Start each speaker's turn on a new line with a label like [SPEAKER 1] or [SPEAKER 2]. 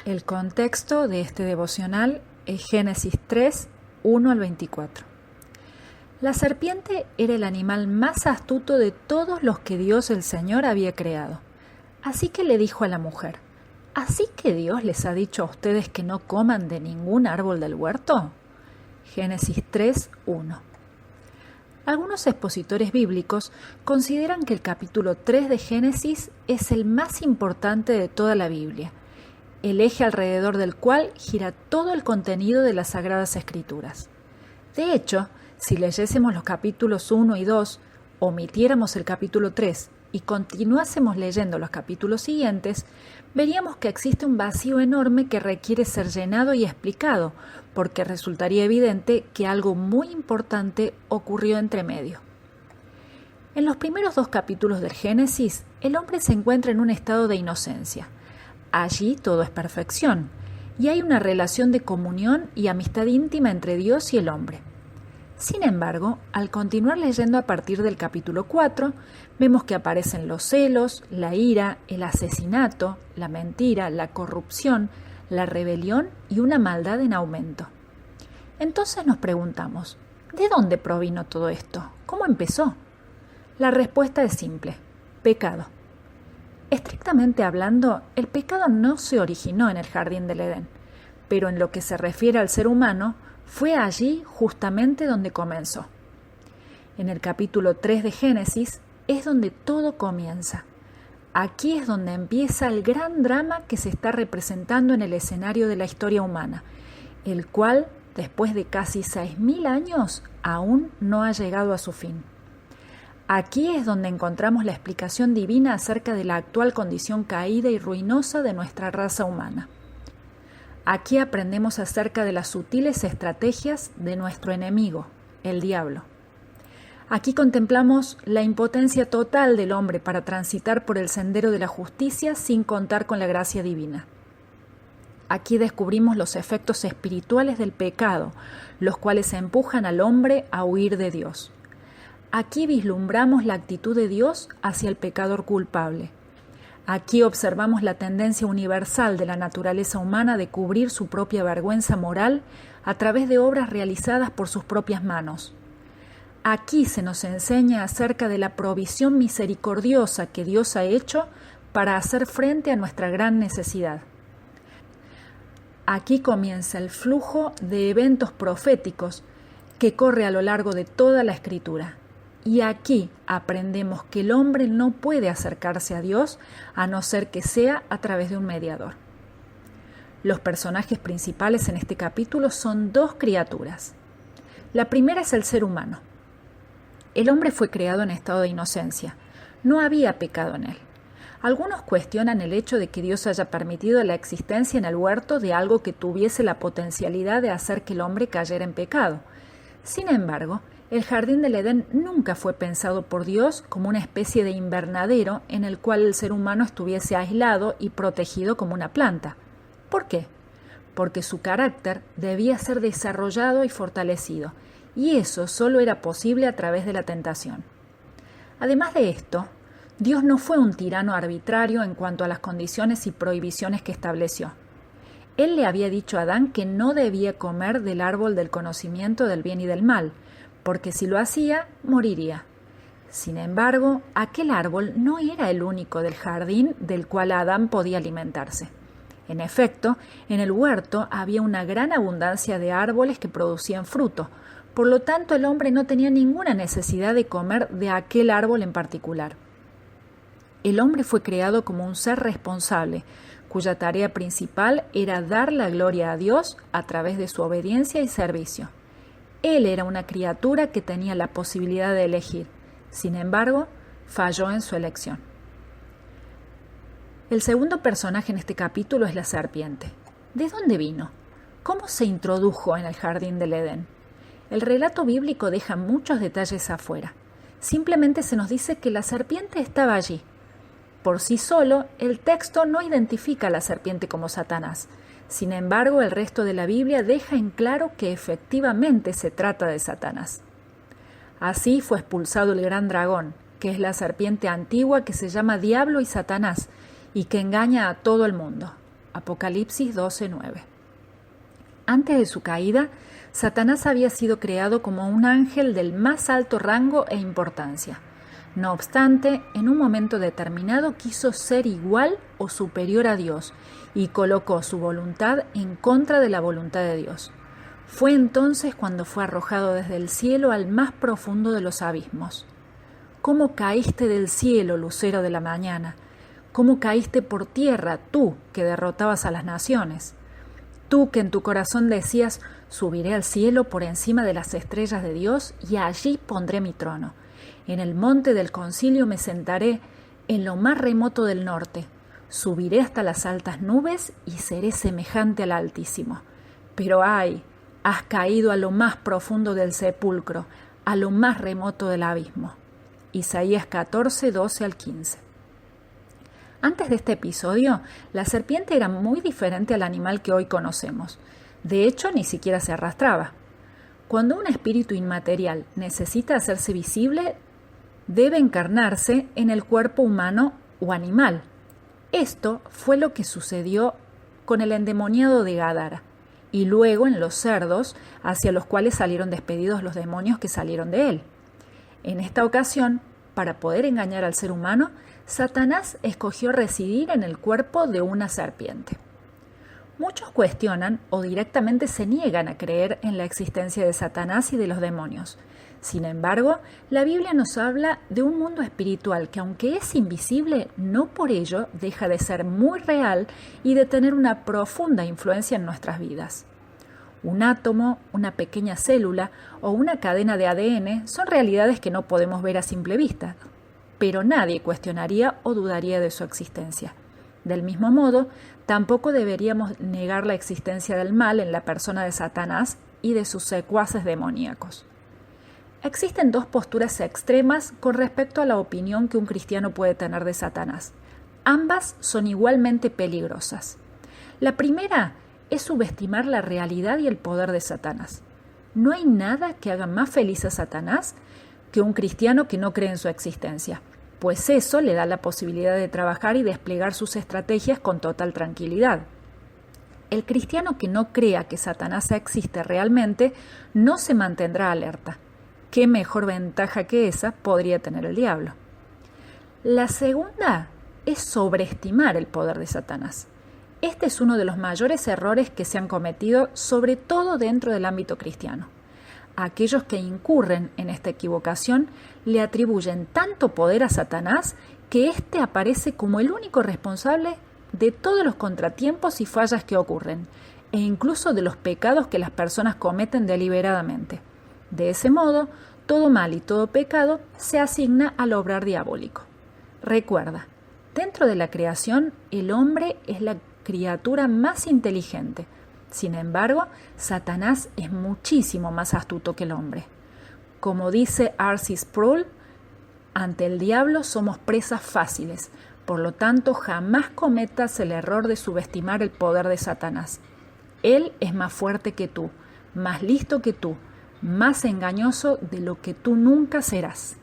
[SPEAKER 1] El contexto de este devocional es Génesis 3, 1 al 24. La serpiente era el animal más astuto de todos los que Dios el Señor había creado. Así que le dijo a la mujer: ¿así que Dios les ha dicho a ustedes que no coman de ningún árbol del huerto? Génesis 3, 1. Algunos expositores bíblicos consideran que el capítulo 3 de Génesis es el más importante de toda la Biblia, el eje alrededor del cual gira todo el contenido de las Sagradas Escrituras. De hecho, si leyésemos los capítulos 1 y 2, omitiéramos el capítulo 3 y continuásemos leyendo los capítulos siguientes, veríamos que existe un vacío enorme que requiere ser llenado y explicado, porque resultaría evidente que algo muy importante ocurrió entre medio. En los primeros 2 capítulos del Génesis, el hombre se encuentra en un estado de inocencia. Allí todo es perfección, y hay una relación de comunión y amistad íntima entre Dios y el hombre. Sin embargo, al continuar leyendo a partir del capítulo 4, vemos que aparecen los celos, la ira, el asesinato, la mentira, la corrupción, la rebelión y una maldad en aumento. Entonces nos preguntamos, ¿de dónde provino todo esto? ¿Cómo empezó? La respuesta es simple: pecado. Estrictamente hablando, el pecado no se originó en el jardín del Edén, pero en lo que se refiere al ser humano, fue allí justamente donde comenzó. En el capítulo 3 de Génesis es donde todo comienza. Aquí es donde empieza el gran drama que se está representando en el escenario de la historia humana, el cual, después de casi 6.000 años, aún no ha llegado a su fin. Aquí es donde encontramos la explicación divina acerca de la actual condición caída y ruinosa de nuestra raza humana. Aquí aprendemos acerca de las sutiles estrategias de nuestro enemigo, el diablo. Aquí contemplamos la impotencia total del hombre para transitar por el sendero de la justicia sin contar con la gracia divina. Aquí descubrimos los efectos espirituales del pecado, los cuales empujan al hombre a huir de Dios. Aquí vislumbramos la actitud de Dios hacia el pecador culpable. Aquí observamos la tendencia universal de la naturaleza humana de cubrir su propia vergüenza moral a través de obras realizadas por sus propias manos. Aquí se nos enseña acerca de la provisión misericordiosa que Dios ha hecho para hacer frente a nuestra gran necesidad. Aquí comienza el flujo de eventos proféticos que corre a lo largo de toda la Escritura. Y aquí aprendemos que el hombre no puede acercarse a Dios a no ser que sea a través de un mediador. Los personajes principales en este capítulo son 2 criaturas. La primera es el ser humano. El hombre fue creado en estado de inocencia. No había pecado en él. Algunos cuestionan el hecho de que Dios haya permitido la existencia en el huerto de algo que tuviese la potencialidad de hacer que el hombre cayera en pecado. Sin embargo, el jardín del Edén nunca fue pensado por Dios como una especie de invernadero en el cual el ser humano estuviese aislado y protegido como una planta. ¿Por qué? Porque su carácter debía ser desarrollado y fortalecido, y eso solo era posible a través de la tentación. Además de esto, Dios no fue un tirano arbitrario en cuanto a las condiciones y prohibiciones que estableció. Él le había dicho a Adán que no debía comer del árbol del conocimiento del bien y del mal, porque si lo hacía, moriría. Sin embargo, aquel árbol no era el único del jardín del cual Adán podía alimentarse. En efecto, en el huerto había una gran abundancia de árboles que producían fruto, por lo tanto el hombre no tenía ninguna necesidad de comer de aquel árbol en particular. El hombre fue creado como un ser responsable, cuya tarea principal era dar la gloria a Dios a través de su obediencia y servicio. Él era una criatura que tenía la posibilidad de elegir. Sin embargo, falló en su elección. El segundo personaje en este capítulo es la serpiente. ¿De dónde vino? ¿Cómo se introdujo en el jardín del Edén? El relato bíblico deja muchos detalles afuera. Simplemente se nos dice que la serpiente estaba allí. Por sí solo, el texto no identifica a la serpiente como Satanás. Sin embargo, el resto de la Biblia deja en claro que efectivamente se trata de Satanás. Así fue expulsado el gran dragón, que es la serpiente antigua que se llama Diablo y Satanás, y que engaña a todo el mundo. Apocalipsis 12:9. Antes de su caída, Satanás había sido creado como un ángel del más alto rango e importancia. No obstante, en un momento determinado quiso ser igual o superior a Dios y colocó su voluntad en contra de la voluntad de Dios. Fue entonces cuando fue arrojado desde el cielo al más profundo de los abismos. ¿Cómo caíste del cielo, lucero de la mañana? ¿Cómo caíste por tierra, tú que derrotabas a las naciones? Tú que en tu corazón decías, subiré al cielo por encima de las estrellas de Dios y allí pondré mi trono. En el monte del concilio me sentaré en lo más remoto del norte. Subiré hasta las altas nubes y seré semejante al Altísimo. Pero ¡ay! Has caído a lo más profundo del sepulcro, a lo más remoto del abismo. Isaías 14, 12 al 15. Antes de este episodio, la serpiente era muy diferente al animal que hoy conocemos. De hecho, ni siquiera se arrastraba. Cuando un espíritu inmaterial necesita hacerse visible, debe encarnarse en el cuerpo humano o animal. Esto fue lo que sucedió con el endemoniado de Gádara y luego en los cerdos, hacia los cuales salieron despedidos los demonios que salieron de él. En esta ocasión, para poder engañar al ser humano, Satanás escogió residir en el cuerpo de una serpiente. Muchos cuestionan o directamente se niegan a creer en la existencia de Satanás y de los demonios. Sin embargo, la Biblia nos habla de un mundo espiritual que, aunque es invisible, no por ello deja de ser muy real y de tener una profunda influencia en nuestras vidas. Un átomo, una pequeña célula o una cadena de ADN son realidades que no podemos ver a simple vista, pero nadie cuestionaría o dudaría de su existencia. Del mismo modo, tampoco deberíamos negar la existencia del mal en la persona de Satanás y de sus secuaces demoníacos. Existen dos posturas extremas con respecto a la opinión que un cristiano puede tener de Satanás. Ambas son igualmente peligrosas. La primera es subestimar la realidad y el poder de Satanás. No hay nada que haga más feliz a Satanás que un cristiano que no cree en su existencia, pues eso le da la posibilidad de trabajar y desplegar sus estrategias con total tranquilidad. El cristiano que no crea que Satanás existe realmente no se mantendrá alerta. ¿Qué mejor ventaja que esa podría tener el diablo? La segunda es sobreestimar el poder de Satanás. Este es uno de los mayores errores que se han cometido, sobre todo dentro del ámbito cristiano. Aquellos que incurren en esta equivocación le atribuyen tanto poder a Satanás que éste aparece como el único responsable de todos los contratiempos y fallas que ocurren, e incluso de los pecados que las personas cometen deliberadamente. De ese modo, todo mal y todo pecado se asigna al obrar diabólico. Recuerda, dentro de la creación, el hombre es la criatura más inteligente. Sin embargo, Satanás es muchísimo más astuto que el hombre. Como dice R.C. Sproul, ante el diablo somos presas fáciles, por lo tanto jamás cometas el error de subestimar el poder de Satanás. Él es más fuerte que tú, más listo que tú, más engañoso de lo que tú nunca serás.